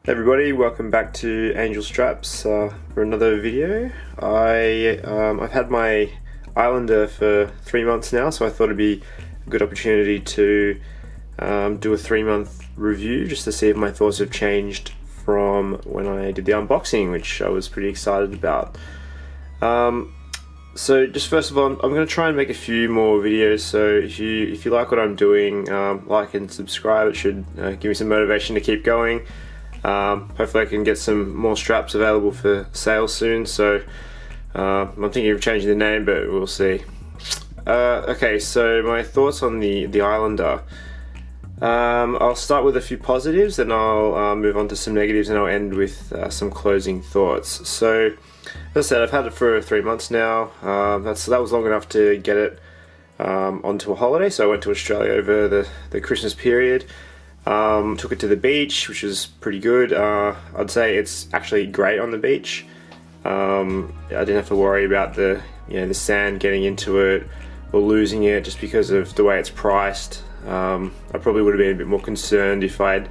Hey everybody, welcome back to Angel Straps for another video. I've had my Islander for 3 months now, so I thought it'd be a good opportunity to do a 3-month review just to see if my thoughts have changed from when I did the unboxing, which I was pretty excited about. So just first of all, I'm going to try and make a few more videos, so if you like what I'm doing, like and subscribe. It should give me some motivation to keep going. Hopefully I can get some more straps available for sale soon, so I'm thinking of changing the name, but we'll see. Okay, so my thoughts on the Islander. I'll start with a few positives, then I'll move on to some negatives, and I'll end with some closing thoughts. So, as I said, I've had it for 3 months now. That was long enough to get it onto a holiday, so I went to Australia over the Christmas period. Took it to the beach, which was pretty good. I'd say it's actually great on the beach. I didn't have to worry about the sand getting into it or losing it just because of the way it's priced. I probably would have been a bit more concerned if I'd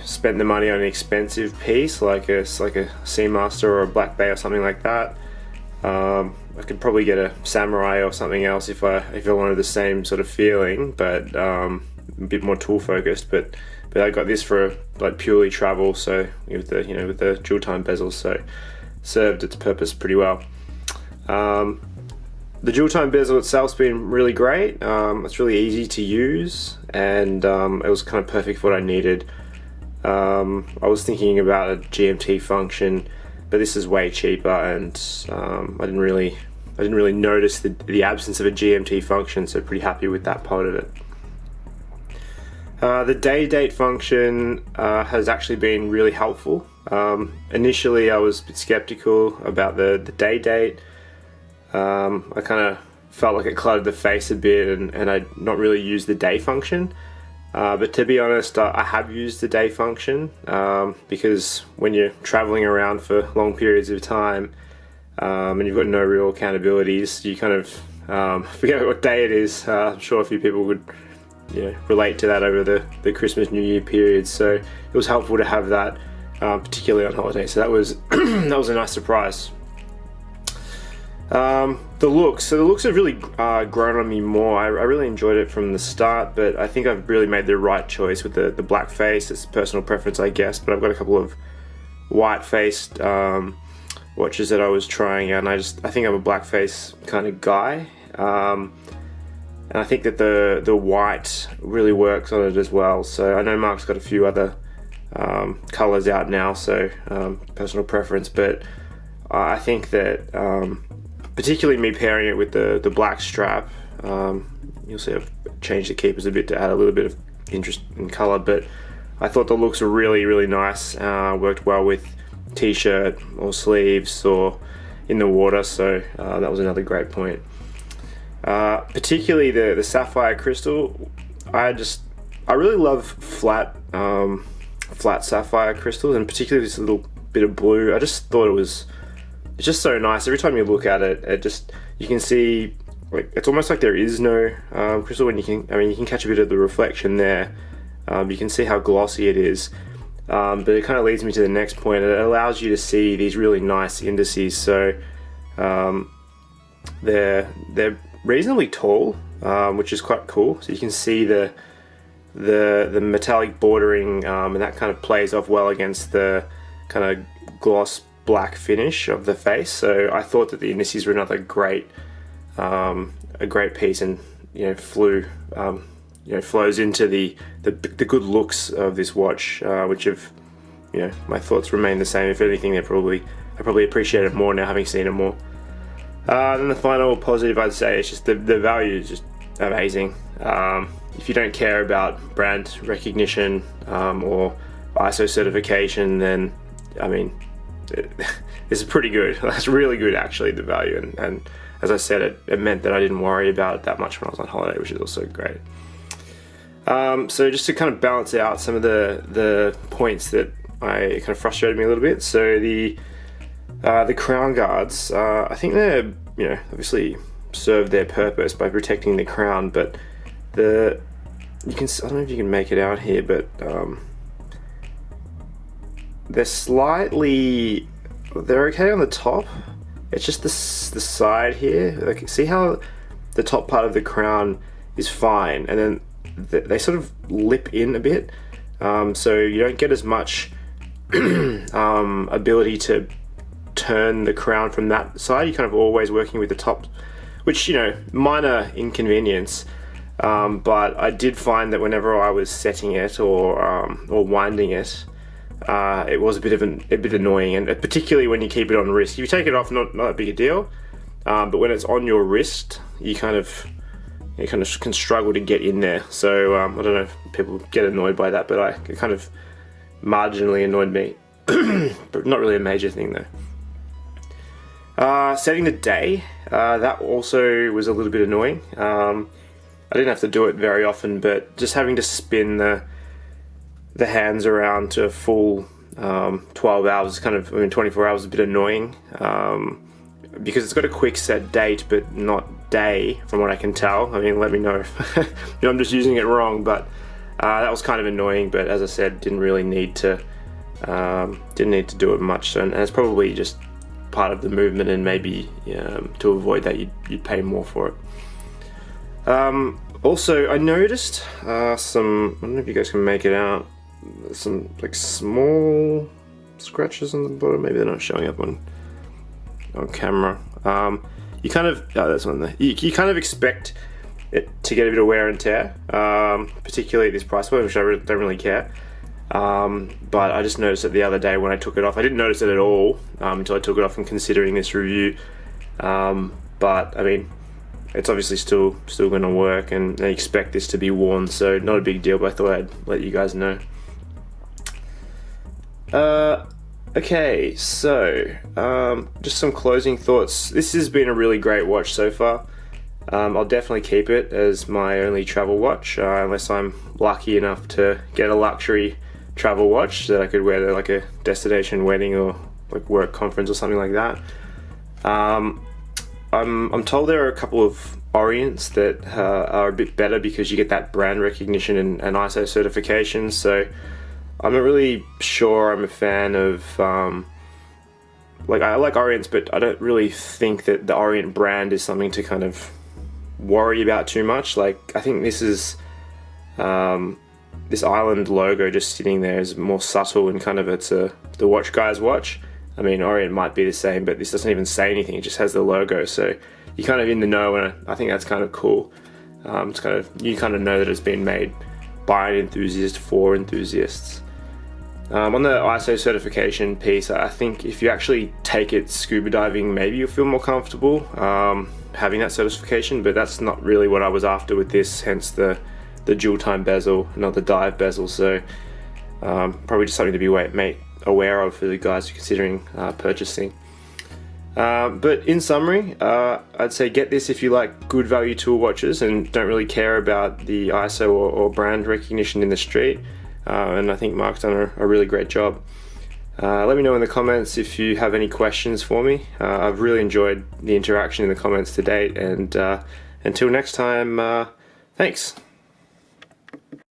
spent the money on an expensive piece like a Seamaster or a Black Bay or something like that. I could probably get a Samurai or something else if I wanted the same sort of feeling, but a bit more tool focused. But I got this for like purely travel, so with the dual time bezels, so served its purpose pretty well. The dual time bezel itself's been really great. It's really easy to use, and it was kind of perfect for what I needed. I was thinking about a GMT function, but this is way cheaper, and I didn't really notice the absence of a GMT function, so pretty happy with that part of it. The day date function has actually been really helpful. Initially I was a bit skeptical about the day date. I kind of felt like it cluttered the face a bit, and I'd not really used the day function. But to be honest, I have used the day function because when you're traveling around for long periods of time and you've got no real accountabilities, you kind of forget what day it is. I'm sure a few people would relate to that over the Christmas New Year period, so it was helpful to have that, particularly on holiday. So that was that was a nice surprise. The looks have really grown on me more. I really enjoyed it from the start, but I think I've really made the right choice with the black face. It's personal preference, I guess, but I've got a couple of white faced watches that I was trying out, and I think I'm a black face kind of guy. And I think that the white really works on it as well. So I know Mark's got a few other colors out now, so personal preference, but I think that particularly me pairing it with the black strap, you'll see I've changed the keepers a bit to add a little bit of interest in color, but I thought the looks were really nice. Worked well with t-shirt or sleeves or in the water, so that was another great point. Particularly the Sapphire crystal, I really love flat sapphire crystals, and particularly this little bit of blue. I just thought it's just so nice. Every time you look at it, you can see, like, it's almost like there is no crystal when you can catch a bit of the reflection there. You can see how glossy it is, but it kind of leads me to the next point. It allows you to see these really nice indices. So they're reasonably tall, which is quite cool. So you can see the metallic bordering, and that kind of plays off well against the kind of gloss black finish of the face. So I thought that the indices were another great piece, and flows into the good looks of this watch, which have my thoughts remain the same. If anything, I probably appreciate it more now, having seen it more. Then the final positive I'd say is just the value is just amazing. If you don't care about brand recognition or ISO certification, then this is pretty good. That's really good, actually, the value, and as I said, it meant that I didn't worry about it that much when I was on holiday, which is also great. So just to kind of balance out some of the points that kind of frustrated me a little bit. So the crown guards, I think they're obviously serve their purpose by protecting the crown, but I don't know if you can make it out here, but they're okay on the top. It's just the side here. Like, see how the top part of the crown is fine, and then they sort of lip in a bit, so you don't get as much ability to turn the crown from that side. You're kind of always working with the top, which, you know, minor inconvenience, but I did find that whenever I was setting it or winding it, it was a bit annoying, and particularly when you keep it on wrist. If you take it off, not a big a deal, but when it's on your wrist, you kind of can struggle to get in there. So I don't know if people get annoyed by that, but it kind of marginally annoyed me, but not really a major thing though. Setting the day, that also was a little bit annoying. I didn't have to do it very often, but just having to spin the hands around to a full 12 hours, 24 hours is a bit annoying, because it's got a quick set date but not day, from what I can tell. I mean, let me know if I'm just using it wrong, but that was kind of annoying. But as I said, didn't need to do it much, and it's probably just part of the movement, and maybe to avoid that you'd pay more for it. Also, I noticed some, I don't know if you guys can make it out, some like small scratches on the bottom. Maybe they're not showing up on camera. You kind of, that's one there. You kind of expect it to get a bit of wear and tear, particularly at this price point, which I don't really care. But I just noticed it the other day when I took it off. I didn't notice it at all until I took it off and considering this review. But I mean, it's obviously still going to work, and I expect this to be worn, so not a big deal. But I thought I'd let you guys know. Okay, so just some closing thoughts. This has been a really great watch so far. I'll definitely keep it as my only travel watch, unless I'm lucky enough to get a luxury travel watch that I could wear to like a destination wedding or like work conference or something like that. I'm told there are a couple of Orients that are a bit better because you get that brand recognition and ISO certification. So I'm not really sure I'm a fan of like, I like Orients, but I don't really think that the Orient brand is something to kind of worry about too much. Like, I think this is this island logo just sitting there is more subtle, and kind of it's the watch guy's watch. I mean, Orient might be the same, but this doesn't even say anything. It just has the logo, so you're kind of in the know, and I think that's kind of cool. It's kind of, you kind of know that it's been made by an enthusiast for enthusiasts. On the ISO certification piece, I think if you actually take it scuba diving, maybe you'll feel more comfortable having that certification, but that's not really what I was after with this, hence the dual time bezel, not the dive bezel. So probably just something to be made aware of for the guys considering purchasing. But in summary, I'd say get this if you like good value tool watches and don't really care about the ISO or brand recognition in the street. And I think Mark's done a really great job. Let me know in the comments if you have any questions for me. I've really enjoyed the interaction in the comments to date, and until next time, thanks.